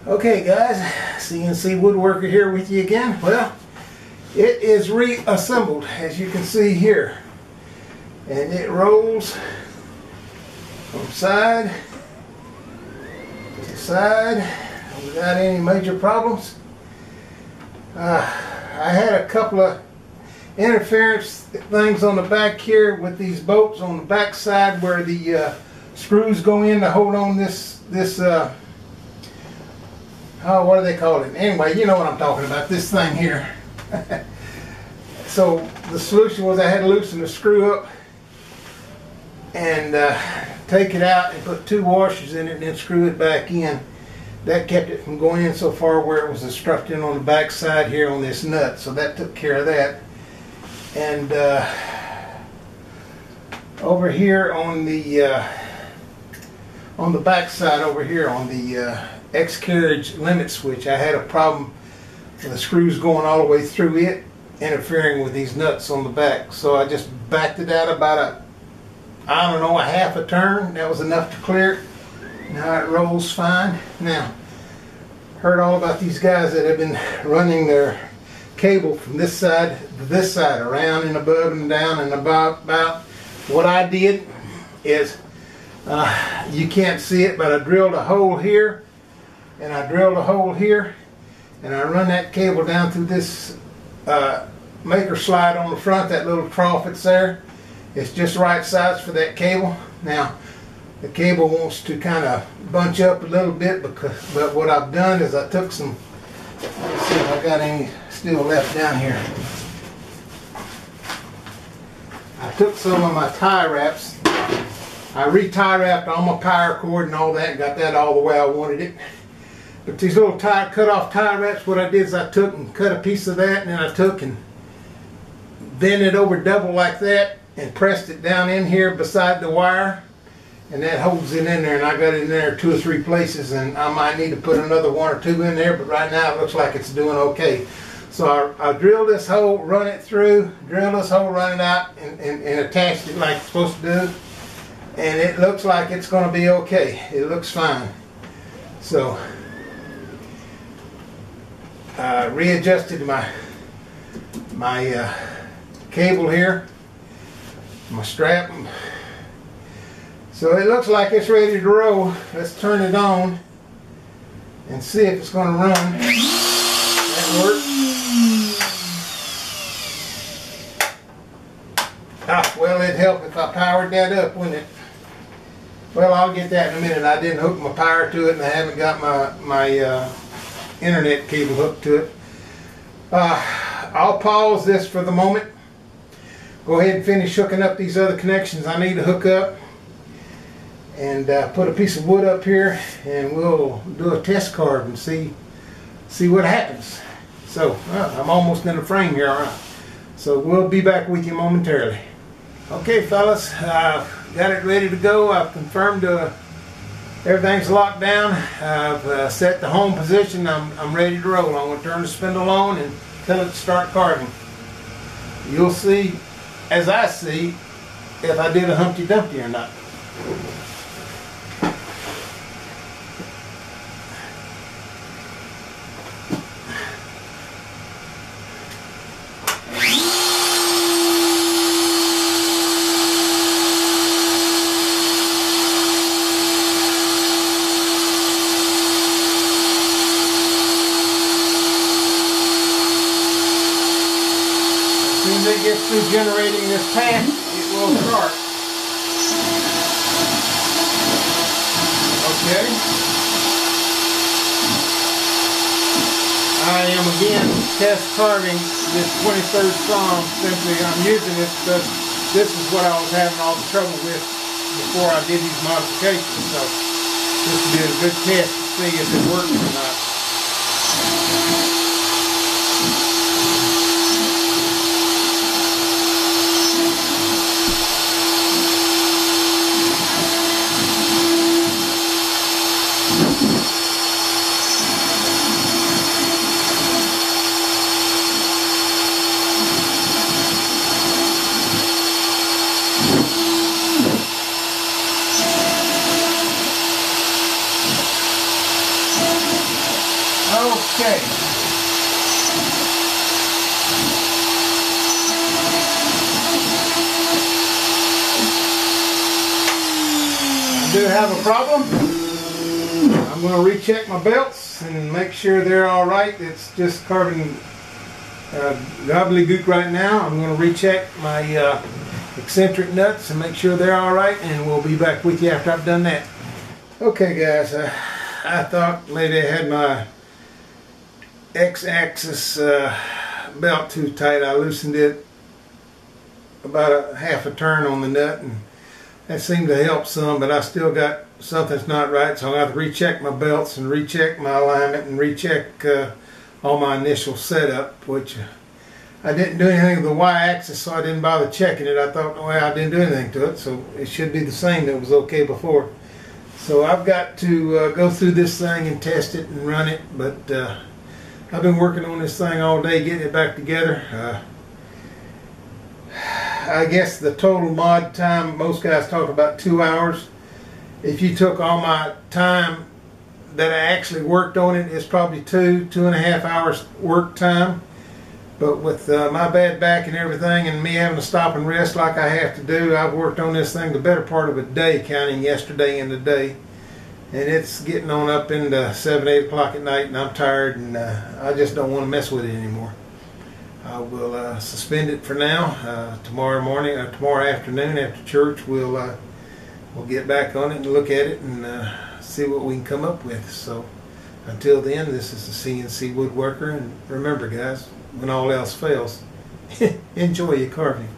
Okay guys, CNC Woodworker here with you again. Well, it is reassembled as you can see here, and it rolls from side to side without any major problems. I had a couple of interference things on the back here with these bolts on the back side where the screws go in to hold on this oh, what do they call it? Anyway, you know what I'm talking about, this thing here. So the solution was I had to loosen the screw up and take it out and put 2 washers in it and then screw it back in. That kept it from going in so far where it was obstructing on the back side here on this nut. So that took care of that. And over here on the back side over here on the X-Carve limit switch, I had a problem with the screws going all the way through it, interfering with these nuts on the back. So I just backed it out about I don't know, a half a turn. That was enough to clear it. Now it rolls fine. Now, heard all about these guys that have been running their cable from this side to this side, around and above and down and about. What I did is, you can't see it, but I drilled a hole here, and I drilled a hole here, and I run that cable down through this maker slide on the front, that little trough that's there. It's just right size for that cable. Now, the cable wants to kind of bunch up a little bit, but what I've done is I took some, let's see if I got any still left down here. I took some of my tie wraps. I re-tie wrapped all my power cord and all that and got that all the way I wanted it. But these little cut off tie wraps, what I did is I took and cut a piece of that, and then I took and bent it over double like that and pressed it down in here beside the wire, and that holds it in there, and I got it in there 2 or 3 places, and I might need to put another 1 or 2 in there, but right now it looks like it's doing okay. So I drilled this hole, run it through, drill this hole, run it out, and attached it like it's supposed to do, and it looks like it's going to be okay. It looks fine. So readjusted my cable here, my strap. So it looks like it's ready to roll. Let's turn it on and see if it's going to run. That works. Well, it'd help if I powered that up, wouldn't it? Well, I'll get that in a minute. I didn't hook my power to it, and I haven't got my internet cable hooked to it. I'll pause this for the moment. Go ahead and finish hooking up these other connections I need to hook up, and put a piece of wood up here, and we'll do a test carve and see what happens. So I'm almost in the frame here, all right? So we'll be back with you momentarily. Okay, fellas, got it ready to go. I've confirmed everything's locked down. I've set the home position. I'm ready to roll. I'm going to turn the spindle on and tell it to start carving. You'll see, as I see, if I did a Humpty Dumpty or not. As soon as it gets through generating this path, it will start. Okay. I am again test carving this 23rd Psalm. Simply I'm using this because this is what I was having all the trouble with before I did these modifications. So this will be a good test to see if it works or not. Okay. I do have a problem. I'm going to recheck my belts and make sure they're all right. It's just carving gobbledygook right now. I'm going to recheck my eccentric nuts and make sure they're all right, and we'll be back with you after I've done that. Okay guys, I thought maybe I had my X-axis belt too tight. I loosened it about a half a turn on the nut, and that seemed to help some, but I still got something's not right, so I have to recheck my belts and recheck my alignment and recheck all my initial setup, which I didn't do anything with the Y-axis, so I didn't bother checking it. I thought, well, I didn't do anything to it, so it should be the same. It was okay before. So I've got to go through this thing and test it and run it, but I've been working on this thing all day getting it back together. I guess the total mod time, most guys talk about 2 hours. If you took all my time that I actually worked on it, it's probably 2.5 hours work time. But with my bad back and everything, and me having to stop and rest like I have to do, I've worked on this thing the better part of a day, counting yesterday and today. And it's getting on up into 7, 8 o'clock at night, and I'm tired, and I just don't want to mess with it anymore. I will suspend it for now. Tomorrow morning or tomorrow afternoon after church, we'll get back on it and look at it and see what we can come up with. So until then, this is the CNC Woodworker, and remember guys, when all else fails, enjoy your carving.